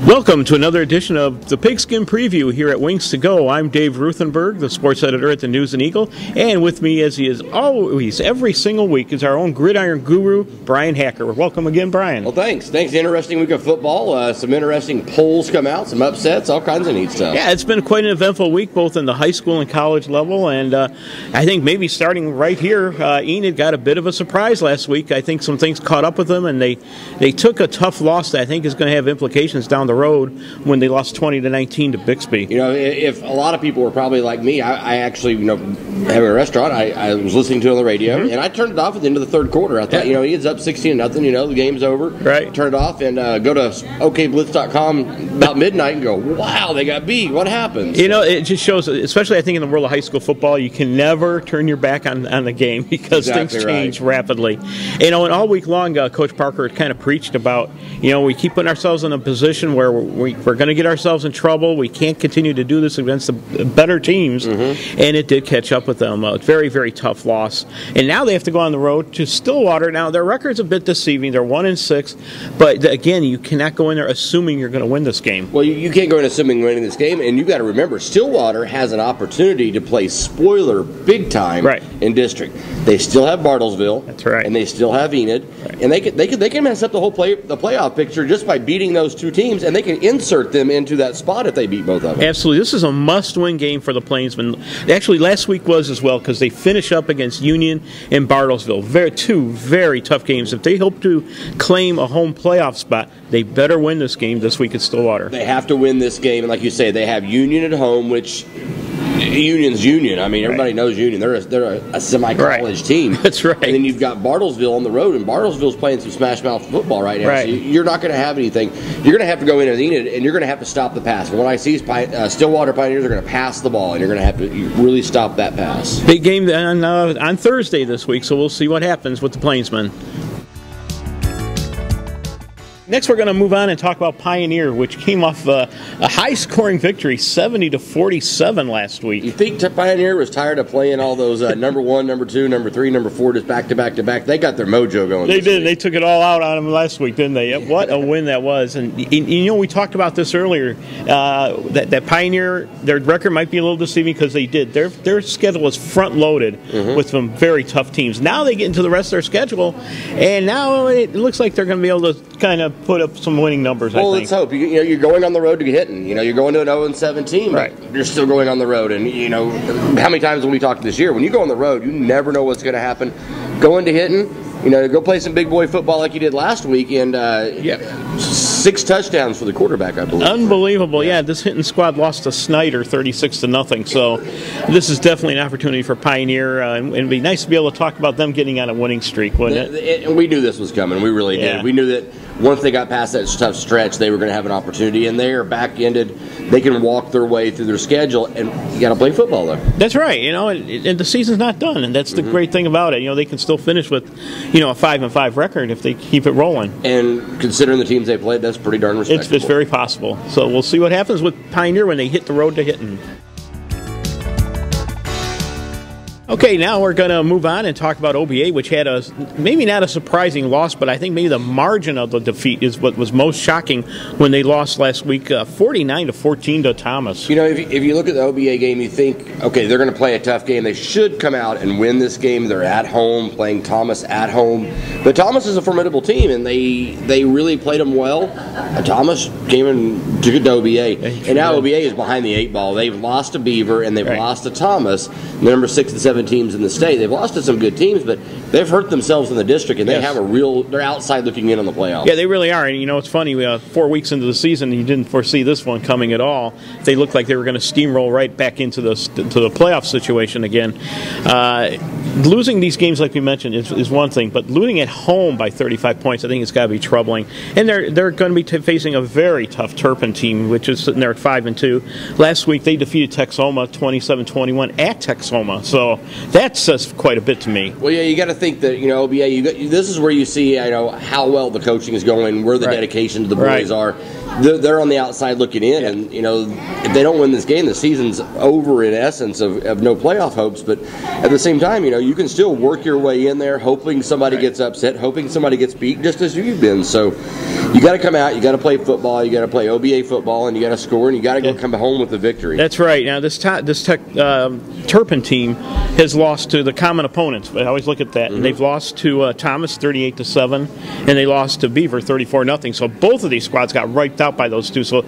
Welcome to another edition of the Pigskin Preview here at Wings to Go. I'm Dave Ruthenberg, the sports editor at the News Eagle, and with me, as he is always, every single week, is our own gridiron guru, Brian Hacker. Welcome again, Brian. Well, thanks. Interesting week of football. Some interesting polls come out, some upsets, all kinds of neat stuff. Yeah, it's been quite an eventful week, both in the high school and college level, and I think maybe starting right here, Enid got a bit of a surprise last week. I think some things caught up with them, and they took a tough loss that I think is going to have implications down the road when they lost 20-19 to Bixby. You know, if a lot of people were probably like me, I actually, having a restaurant, I was listening to it on the radio, and I turned it off at the end of the third quarter. I thought, he ends up 16-0, the game's over. Right. Turn it off and go to okblitz.com about midnight and go, wow, they got beat. What happened? It just shows, especially I think in the world of high school football, you can never turn your back on the game because things change rapidly. And all week long, Coach Parker kind of preached about, we keep putting ourselves in a position where we're going to get ourselves in trouble. We can't continue to do this against the better teams. And it did catch up with them. A very, very tough loss. And now they have to go on the road to Stillwater. Now, their record's a bit deceiving. They're 1-6. But, again, you cannot go in there assuming you're going to win this game. Well, you can't go in assuming winning this game. And you've got to remember, Stillwater has an opportunity to play spoiler big time in district. They still have Bartlesville. That's right. And they still have Enid. Right. And they can mess up the whole the playoff picture just by beating those two teams. And they can insert them into that spot if they beat both of them. Absolutely. This is a must-win game for the Plainsmen. Actually, last week was as well because they finish up against Union and Bartlesville. Two very tough games. If they hope to claim a home playoff spot, they better win this game this week at Stillwater. They have to win this game. And like you say, they have Union at home, which... Union's Union. I mean, everybody knows Union. They're a semi-college team. That's right. And then you've got Bartlesville on the road, and Bartlesville's playing some smash-mouth football right now. So you're not going to have anything. You're going to have to go in as Enid, and you're going to have to stop the pass. And what I see is Stillwater Pioneers are going to pass the ball, and you're going to have to really stop that pass. Big game on Thursday this week, so we'll see what happens with the Plainsmen. Next, we're going to move on and talk about Pioneer, which came off a high-scoring victory, 70-47 last week. You think Pioneer was tired of playing all those number 1, number 2, number 3, number 4, just back-to-back-to-back? They got their mojo going. They did. They took it all out on them last week, didn't they? What a win that was. And, we talked about this earlier, that Pioneer, their record might be a little deceiving because they did. Their schedule was front-loaded with some very tough teams. Now they get into the rest of their schedule, and now it looks like they're going to be able to kind of put up some winning numbers, I think. Let's hope. You're going on the road to Hinton. You're going to an 0-7 team, but you're still going on the road. And, how many times when we talked this year, when you go on the road, you never know what's going to happen. Going to Hinton, go play some big boy football like you did last week, and 6 touchdowns for the quarterback, I believe. Unbelievable. Yeah, this Hinton squad lost to Snyder 36-0. So this is definitely an opportunity for Pioneer, and it'd be nice to be able to talk about them getting on a winning streak, wouldn't it? And we knew this was coming. We really did. We knew that once they got past that tough stretch, they were going to have an opportunity, and they are back-ended. They can walk their way through their schedule, and you got to play football, though. That's right. And the season's not done, and that's the great thing about it. They can still finish with, a 5-5 record if they keep it rolling. And considering the teams they played, that's pretty darn respectable. It's very possible. So we'll see what happens with Pioneer when they hit the road to Hinton. Okay, now we're going to move on and talk about OBA, which had maybe not a surprising loss, but I think maybe the margin of the defeat is what was most shocking when they lost last week, 49-14 to Thomas. If you look at the OBA game, you think, okay, they're going to play a tough game. They should come out and win this game. They're at home, playing Thomas at home. But Thomas is a formidable team, and they really played them well. Thomas came and took it to OBA. And now OBA is behind the 8 ball. They've lost to Beaver, and they've lost to Thomas, the number 6 and 7 teams in the state. They've lost to some good teams, but they've hurt themselves in the district, and they have they're outside looking in on the playoffs. Yeah, they really are. And it's funny, 4 weeks into the season, you didn't foresee this one coming at all. They looked like they were going to steamroll right back into the playoff situation again. Losing these games, like we mentioned, is one thing, but losing at home by 35 points, I think it's got to be troubling. And they're going to be facing a very tough Turpin team, which is sitting there at 5-2. Last week, they defeated Texoma 27-21 at Texoma. So that says quite a bit to me. Well, yeah, you got to think that OBA. This is where you see how well the coaching is going, where the dedication to the boys are. they're on the outside looking in, and if they don't win this game, the season's over in essence of no playoff hopes. But at the same time, you can still work your way in there, hoping somebody gets upset, hoping somebody gets beat, just as you've been. So you got to come out, you got to play football, you got to play OBA football, and you got to score, and you got to go come home with the victory. That's right. Now this Turpin team has lost to the common opponents. I always look at that, and they've lost to Thomas 38-7, and they lost to Beaver 34-0. So both of these squads got wiped out by those two. So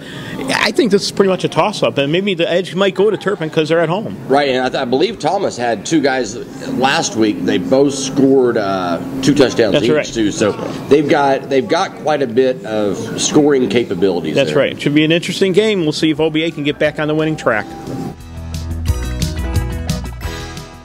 I think this is pretty much a toss-up, and maybe the edge might go to Turpin because they're at home. Right, and I believe Thomas had two guys last week. They both scored 2 touchdowns each, too. So they've got quite a bit of scoring capabilities. That's right. It should be an interesting game. We'll see if OBA can get back on the winning track.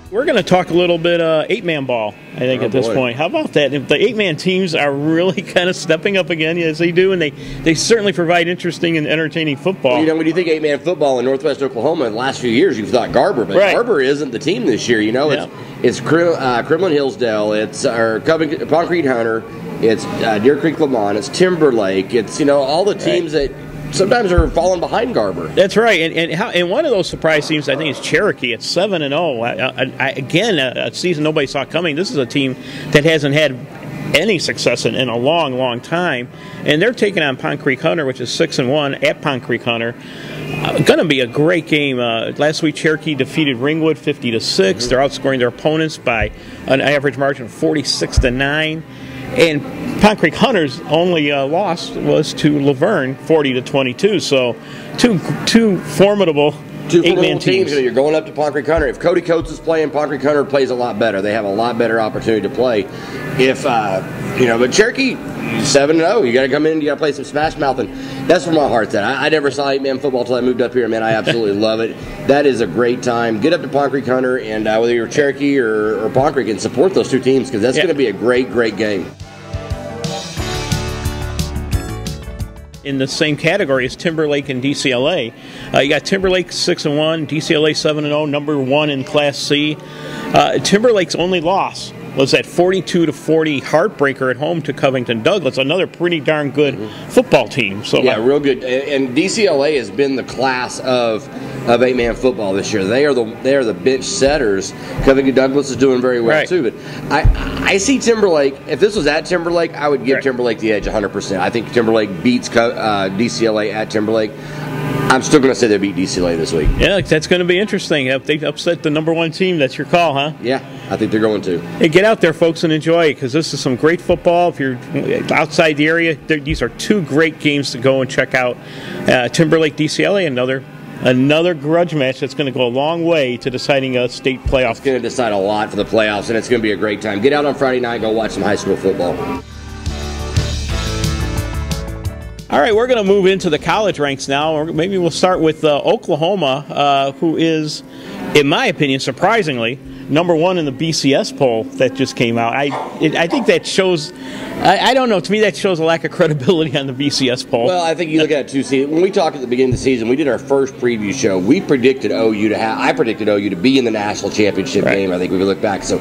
We're going to talk a little bit 8-man ball, I think, at this point. How about that? If the 8-man teams are really kind of stepping up again, as they do, and they certainly provide interesting and entertaining football. Well, when you think 8-man football in Northwest Oklahoma in the last few years, you've thought Garber, but Garber isn't the team this year. It's Kremlin Hillsdale, it's Concrete Hunter, it's Deer Creek-Lamont, it's Timberlake, it's all the teams that sometimes are falling behind Garber. That's right, and one of those surprise teams I think is Cherokee. It's 7-0. Again, a season nobody saw coming. This is a team that hasn't had any success in a long, long time, and they're taking on Pond Creek Hunter, which is 6-1 at Pond Creek Hunter. Going to be a great game. Last week, Cherokee defeated Ringwood 50-6. They're outscoring their opponents by an average margin of 46-9. And Pond Creek Hunter's only loss was to Laverne, 40-22. So two formidable 8-man teams. You're going up to Pond Creek Hunter. If Cody Coates is playing, Pond Creek Hunter plays a lot better. They have a lot better opportunity to play. But Cherokee 7-0. You got to come in. You got to play some smash mouth, and that's where my heart's at. I never saw 8-man football until I moved up here. Man, I absolutely love it. That is a great time. Get up to Pond Creek Hunter, and whether you're Cherokee or Pond Creek, and support those two teams because that's going to be a great, great game. In the same category as Timberlake and DCLA. You got Timberlake 6-1, DCLA 7-0, number 1 in Class C. Timberlake's only loss was that 42-40 heartbreaker at home to Covington Douglas, another pretty darn good football team. So real good. And DCLA has been the class of 8-man football this year. They are the bench setters. Covington Douglas is doing very well too. But I see Timberlake. If this was at Timberlake, I would give Timberlake the edge 100%. I think Timberlake beats DCLA at Timberlake. I'm still going to say they beat DCLA this week. Yeah, that's going to be interesting. If they upset the number 1 team, that's your call, huh? Yeah, I think they're going to. Hey, get out there, folks, and enjoy it because this is some great football. If you're outside the area, these are 2 great games to go and check out. Timberlake DCLA, another grudge match that's going to go a long way to deciding a state playoff. It's going to decide a lot for the playoffs, and it's going to be a great time. Get out on Friday night, go watch some high school football. All right, we're going to move into the college ranks now. Maybe we'll start with Oklahoma, who is, in my opinion, surprisingly, number 1 in the BCS poll that just came out. I think that shows, I don't know, to me that shows a lack of credibility on the BCS poll. Well, I think you look at it too. See, when we talked at the beginning of the season, we did our first preview show. We predicted I predicted OU to be in the national championship game. I think we could look back. So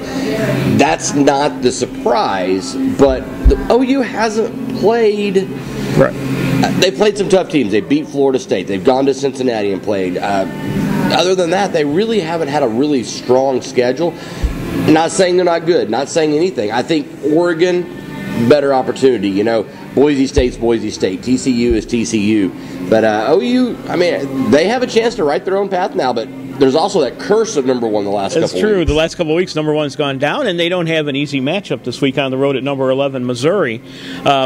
that's not the surprise, but OU hasn't played. They played some tough teams. They beat Florida State. They've gone to Cincinnati and played. Other than that, they really haven't had a really strong schedule. Not saying they're not good. Not saying anything. I think Oregon, better opportunity. Boise State's Boise State. TCU is TCU. But OU, they have a chance to write their own path now, but there's also that curse of number 1 the last couple of weeks. That's true. The last couple of weeks, number 1's gone down, and they don't have an easy matchup this week on the road at number 11, Missouri,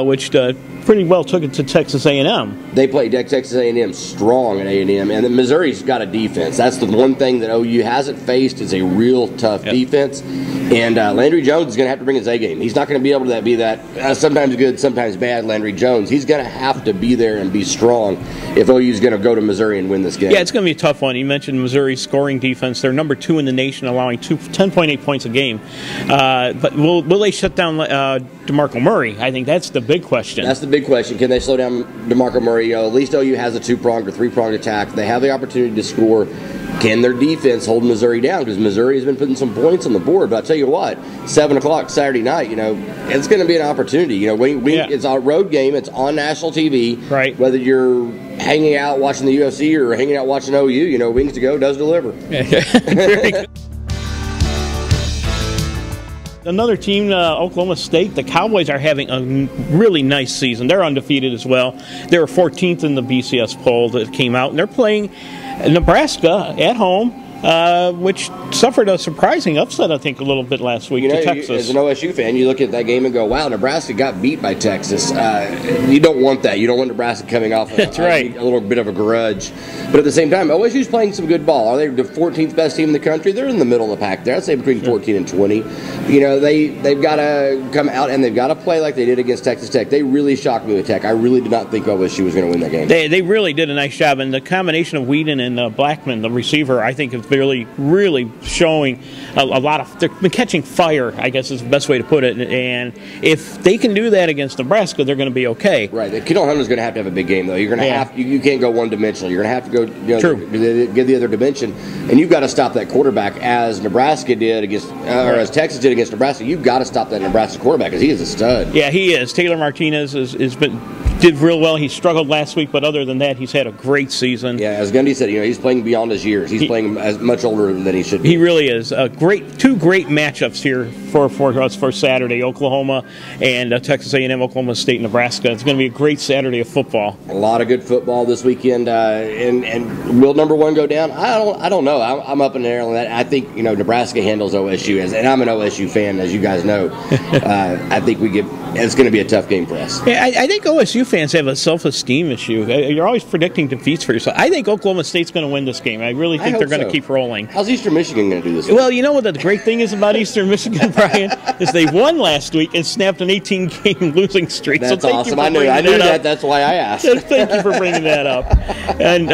which pretty well took it to Texas A&M. They played Texas A&M strong at A&M, and then Missouri's got a defense. That's the one thing that OU hasn't faced is a real tough defense. And Landry Jones is going to have to bring his A game. He's not going to be able to be that sometimes good, sometimes bad Landry Jones. He's going to have to be there and be strong if OU's going to go to Missouri and win this game. Yeah, it's going to be a tough one. You mentioned Missouri's scoring defense. They're number 2 in the nation, allowing 10.8 points a game. But will they shut down DeMarco Murray? I think that's the big question. That's the big question. Can they slow down DeMarco Murray? At least OU has a 2-pronged or 3-pronged attack. They have the opportunity to score. can their defense hold Missouri down? Because Missouri has been putting some points on the board. But I'll tell you what, 7 o'clock Saturday night, it's going to be an opportunity. It's a road game. It's on national TV. Right. Whether you're hanging out watching the UFC or hanging out watching OU, Wings to Go does deliver. Very good. Another team, Oklahoma State, the Cowboys are having a really nice season. They're undefeated as well. They were 14th in the BCS poll that came out, and they're playing Nebraska at home, which suffered a surprising upset, I think, a little bit last week to Texas. As an OSU fan, you look at that game and go, wow, Nebraska got beat by Texas. You don't want that. You don't want Nebraska coming off a little bit of a grudge. But at the same time, OSU's playing some good ball. Are they the 14th best team in the country? They're in the middle of the pack there. I'd say between 14 and 20. They've got to come out and they've got to play like they did against Texas Tech. They really shocked me with Tech. I really did not think OSU was going to win that game. They really did a nice job. And the combination of Whedon and Blackman, the receiver, I think is really showing a lot of – they've been catching fire, I guess is the best way to put it. And if they can do that against Nebraska, they're going to be okay. Right. Kendall Hunter's going to have a big game, though. You're going to have – you can't go one-dimensional. You're going to have to go give the other dimension. And you've got to stop that quarterback as Nebraska did against or as Texas did against Nebraska. You've got to stop that Nebraska quarterback because he is a stud. Yeah, he is. Taylor Martinez did real well. He struggled last week, but other than that, he's had a great season. Yeah, as Gundy said, he's playing beyond his years. He's playing as much older than he should be. He really is. Two great matchups here for us for Saturday: Oklahoma and Texas A&M, Oklahoma State, Nebraska. It's going to be a great Saturday of football. A lot of good football this weekend. And will number one go down? I don't know. I'm up in the air on that. I think Nebraska handles OSU, and I'm an OSU fan, as you guys know. I think it's going to be a tough game for us. Yeah, I think OSU fans have a self-esteem issue. You're always predicting defeats for yourself. I think Oklahoma State's going to win this game. I really think they're going to keep rolling. How's Eastern Michigan going to do this week? Well, you know what the great thing is about Eastern Michigan, Brian, is they won last week and snapped an 18-game losing streak. That's awesome. I knew that. That's why I asked. Thank you for bringing that up. And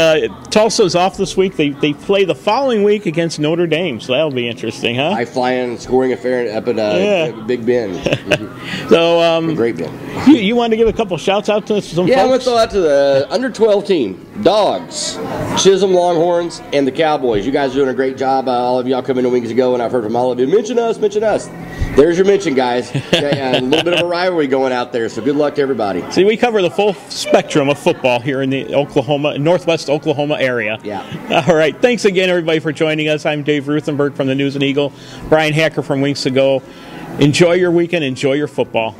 Tulsa's off this week. They play the following week against Notre Dame, so that'll be interesting, huh? High-flying scoring affair up at Big Bend. So, Great Bend. You wanted to give a couple shouts out to some folks? I'm going to throw out to the under-12 team, Dogs, Chisholm Longhorns, and the Cowboys. You guys are doing a great job. All of y'all come in weeks ago, and I've heard from all of you. Mention us. There's your mention, guys. A little bit of a rivalry going out there, so good luck to everybody. See, we cover the full spectrum of football here in the Northwest Oklahoma area. Yeah. All right. Thanks again, everybody, for joining us. I'm Dave Ruthenberg from the News Eagle. Brian Hacker from Wings to Go. Enjoy your weekend. Enjoy your football.